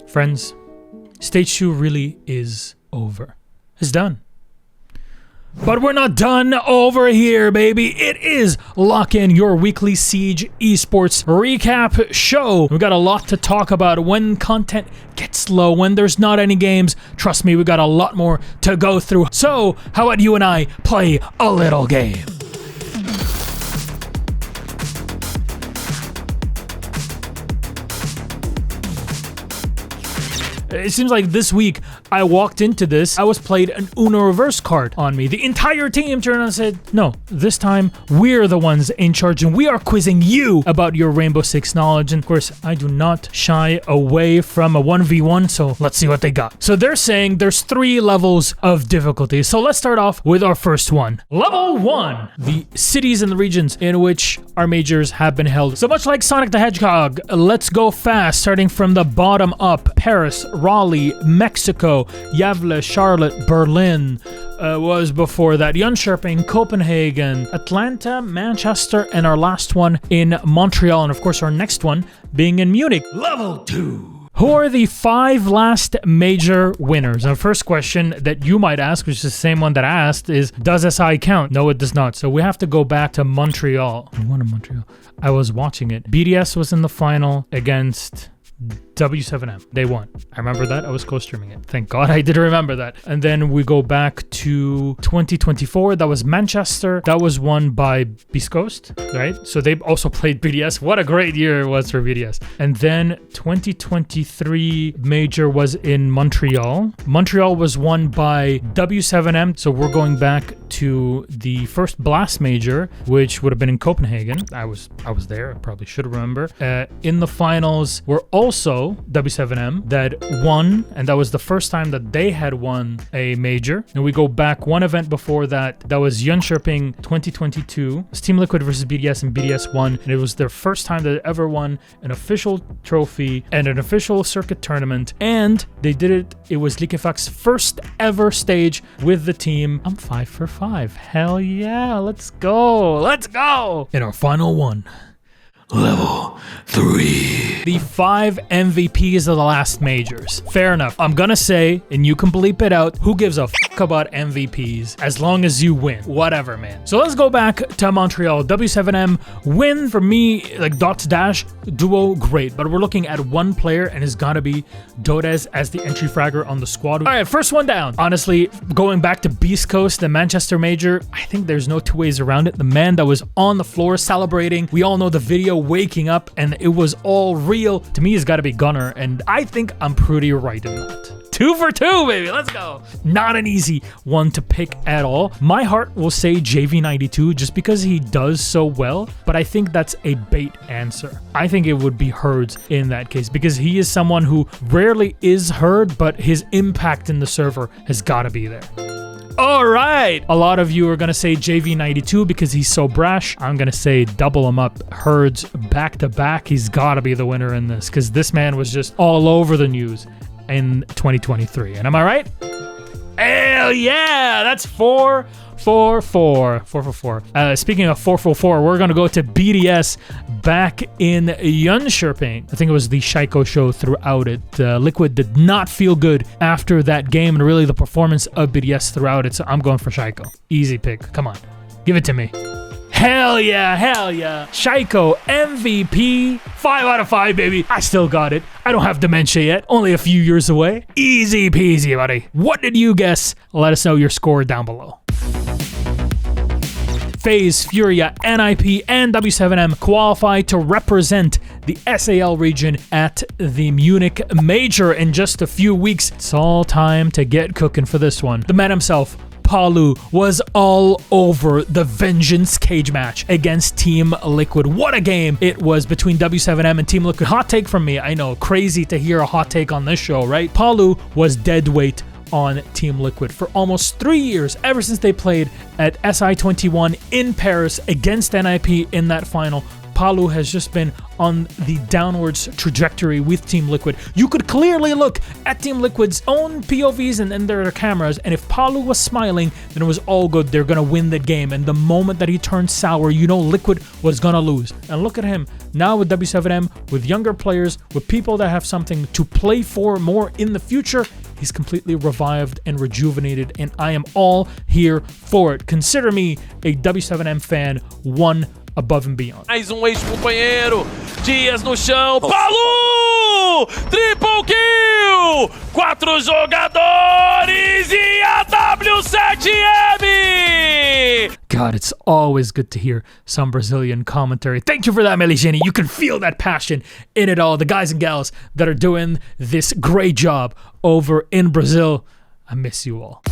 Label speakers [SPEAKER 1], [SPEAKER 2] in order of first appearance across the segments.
[SPEAKER 1] Friends, Stage 2 really is over. It's done. But we're not done over here, baby. It is Lock In, your weekly Siege Esports recap show. We got a lot to talk about when content gets low, when there's not any games. Trust me, we got a lot more to go through. So, how about you and I play a little game? It seems like this week I walked into this, I was played an Uno reverse card on me. The entire team turned and said, no, this time we're the ones in charge and we are quizzing you about your Rainbow Six knowledge. And of course, I do not shy away from a 1v1, so let's see what they got. So they're saying there's 3 levels of difficulty. So let's start off with our first one. Level 1, the cities and the regions in which our majors have been held. So much like Sonic the Hedgehog, let's go fast, starting from the bottom up. Paris, Raleigh, Mexico, Gävle, Charlotte, Berlin was before that, Jönköping, Copenhagen, Atlanta, Manchester, and our last one in Montreal, and of course our next one being in Munich. Level 2. Who are the 5 last major winners? Now, first question that you might ask, which is the same one that I asked, is does SI count? No, it does not. So we have to go back to Montreal. Who won in Montreal? I was watching it. BDS was in the final against W7M. They won. I remember that. I was co-streaming it. Thank God I did remember that. And then we go back to 2024. That was Manchester. That was won by Beast Coast, right? So they also played BDS. What a great year it was for BDS. And then 2023 major was in Montreal. Montreal was won by W7M. So we're going back to the first Blast major, which would have been in Copenhagen. I was there. I probably should remember. In the finals were also W7M that won, and that was the first time that they had won a major. And we go back one event before that. That was Jönköping 2022. It was Team Liquid versus BDS, and BDS won. And it was their first time that they ever won an official trophy and an official circuit tournament. And they did it. It was Likefak's first ever stage with the team. I'm 5 for 5. Hell yeah. Let's go. Let's go. In our final one. Level 3. The 5 MVPs of the last majors. Fair enough. I'm gonna say, and you can bleep it out, who gives a f about MVPs as long as you win? Whatever, man. So let's go back to Montreal. W7M win for me, like Dots Dash duo, great. But we're looking at one player, and it's gotta be Dodez as the entry fragger on the squad. All right, first one down. Honestly, going back to Beast Coast, the Manchester major, I think there's no two ways around it. The man that was on the floor celebrating, we all know the video waking up and it was all real. To me, it's got to be Gunner, and I think I'm pretty right in that. 2 for 2, baby. Let's go. Not an easy one to pick at all. My heart will say JV92 just because he does so well, but I think that's a bait answer. I think it would be Herds in that case because he is someone who rarely is heard, but his impact in the server has got to be there. All right. A lot of you are going to say JV92 because he's so brash. I'm going to say double him up. Herds back to back. He's got to be the winner in this because this man was just all over the news in 2023. And am I right? Hell yeah. That's 4 for 4. Speaking of 4 for 4, we're going to go to BDS back in Jönköping. I think it was the Shaiko show throughout it. Liquid did not feel good after that game and really the performance of BDS throughout it. So I'm going for Shaiko. Easy pick. Come on. Give it to me. Hell yeah, hell yeah. Shaiko MVP. 5 out of 5, baby. I still got it. I don't have dementia yet. Only a few years away. Easy peasy, buddy. What did you guess? Let us know your score down below. FaZe, Furia, NIP, and W7M qualify to represent the SAL region at the Munich Major in just a few weeks. It's all time to get cooking for this one. The man himself, Palu, was all over the Vengeance cage match against Team Liquid. What a game it was between W7M and Team Liquid. Hot take from me. I know, crazy to hear a hot take on this show, right? Palu was dead weight on Team Liquid for almost 3 years, ever since they played at SI21 in Paris against NIP in that final. Palu has just been on the downwards trajectory with Team Liquid. You could clearly look at Team Liquid's own POVs and their cameras, and if Palu was smiling, then it was all good. They're gonna win the game. And the moment that he turned sour, you know Liquid was gonna lose. And look at him now with W7M, with younger players, with people that have something to play for more in the future. He's completely revived and rejuvenated, and I am all here for it. Consider me a W7M fan, one above and beyond.
[SPEAKER 2] Mais ex-companheiro, Dias no chão, Palu! Triple kill! 4 jogadores e a W7M!
[SPEAKER 1] God, it's always good to hear some Brazilian commentary. Thank you for that, Meligeni. You can feel that passion in it all. The guys and gals that are doing this great job over in Brazil, I miss you all.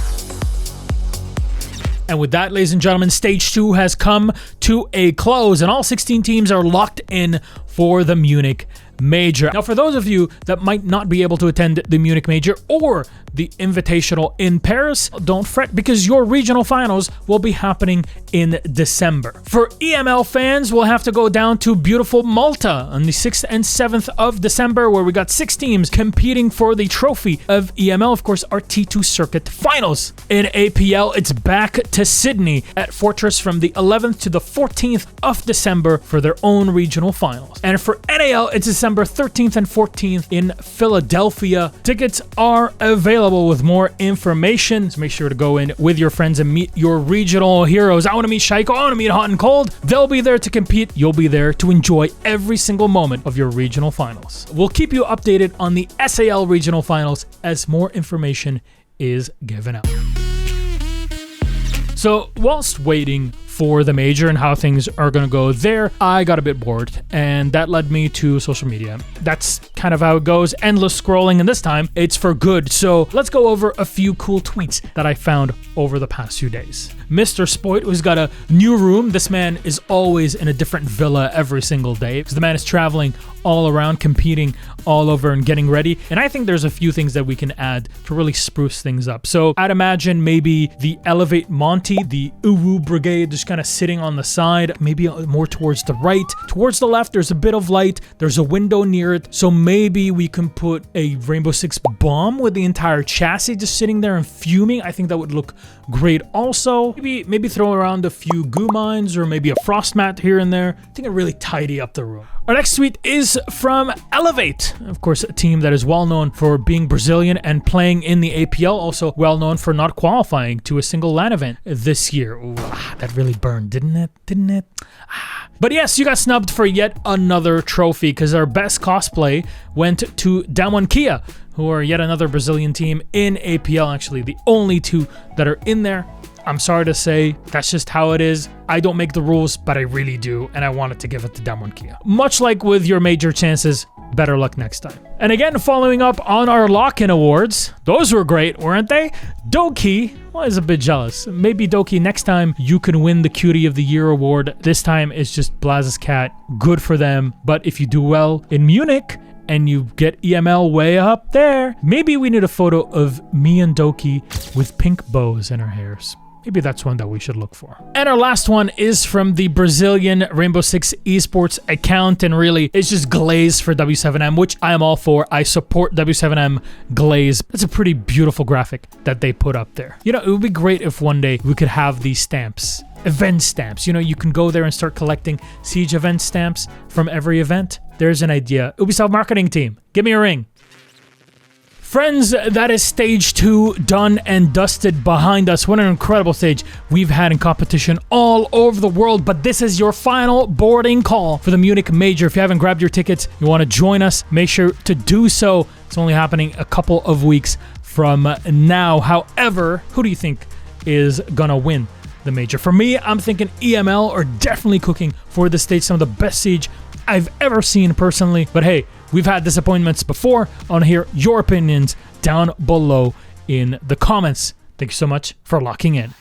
[SPEAKER 1] And with that, ladies and gentlemen, Stage 2 has come to a close, and all 16 teams are locked in for the Munich Major. Now, for those of you that might not be able to attend the Munich Major or the Invitational in Paris, don't fret, because your regional finals will be happening in December. For EML fans, we'll have to go down to beautiful Malta on the 6th and 7th of December, where we got 6 teams competing for the trophy of EML, of course, our T2 Circuit Finals. In APL, it's back to Sydney at Fortress from the 11th to the 14th of December for their own regional finals. And for NAL, it's December 13th and 14th in Philadelphia. Tickets are available. With more information, so make sure to go in with your friends and meet your regional heroes. I want to meet Shaiko, I want to meet Hot and Cold. They'll be there to compete. You'll be there to enjoy every single moment of your regional finals. We'll keep you updated on the SAL regional finals as more information is given out. So whilst waiting for the major and how things are going to go there, I got a bit bored, and that led me to social media. That's kind of how it goes, endless scrolling, and this time it's for good. So let's go over a few cool tweets that I found over the past few days. Mr. Spoit, who's got a new room. This man is always in a different villa every single day, because the man is traveling all around, competing all over and getting ready. And I think there's a few things that we can add to really spruce things up. So I'd imagine maybe the Elevate Monty, the Uwu Brigade, just kind of sitting on the side, maybe more towards the right. Towards the left, there's a bit of light. There's a window near it. So maybe we can put a Rainbow Six bomb with the entire chassis just sitting there and fuming. I think that would look great. Also, maybe throw around a few goo mines or maybe a frost mat here and there. I think it really tidy up the room. Our next tweet is from Elevate, of course, a team that is well known for being Brazilian and playing in the APL, also well known for not qualifying to a single LAN event this year. Ooh, that really burned, didn't it? But yes, you got snubbed for yet another trophy, because our best cosplay went to Damwon Kia, who are yet another Brazilian team in APL, actually the only two that are in there. I'm sorry to say, that's just how it is. I don't make the rules, but I really do, and I wanted to give it to Damwon Kia. Much like with your major chances, better luck next time. And again, following up on our lock-in awards, those were great, weren't they? Doki, well, I was a bit jealous. Maybe Doki, next time you can win the Cutie of the Year award. This time it's just Blaz's cat. Good for them. But if you do well in Munich, and you get EML way up there, maybe we need a photo of me and Doki with pink bows in our hairs. Maybe that's one that we should look for. And our last one is from the Brazilian Rainbow Six Esports account, and really, it's just glaze for W7M, which I am all for. I support W7M glaze. It's a pretty beautiful graphic that they put up there. You know, it would be great if one day we could have these stamps. Event stamps. You know, you can go there and start collecting Siege event stamps from every event. There's an idea. Ubisoft marketing team, give me a ring. Friends, that is stage 2 done and dusted behind us. What an incredible stage we've had in competition all over the world. But this is your final boarding call for the Munich Major. If you haven't grabbed your tickets, you want to join us, make sure to do so. It's only happening a couple of weeks from now. However, who do you think is gonna win the Major? For me, I'm thinking EML are definitely cooking for this stage. Some of the best Siege I've ever seen personally. But hey, we've had disappointments before. I want to hear your opinions down below in the comments. Thank you so much for locking in.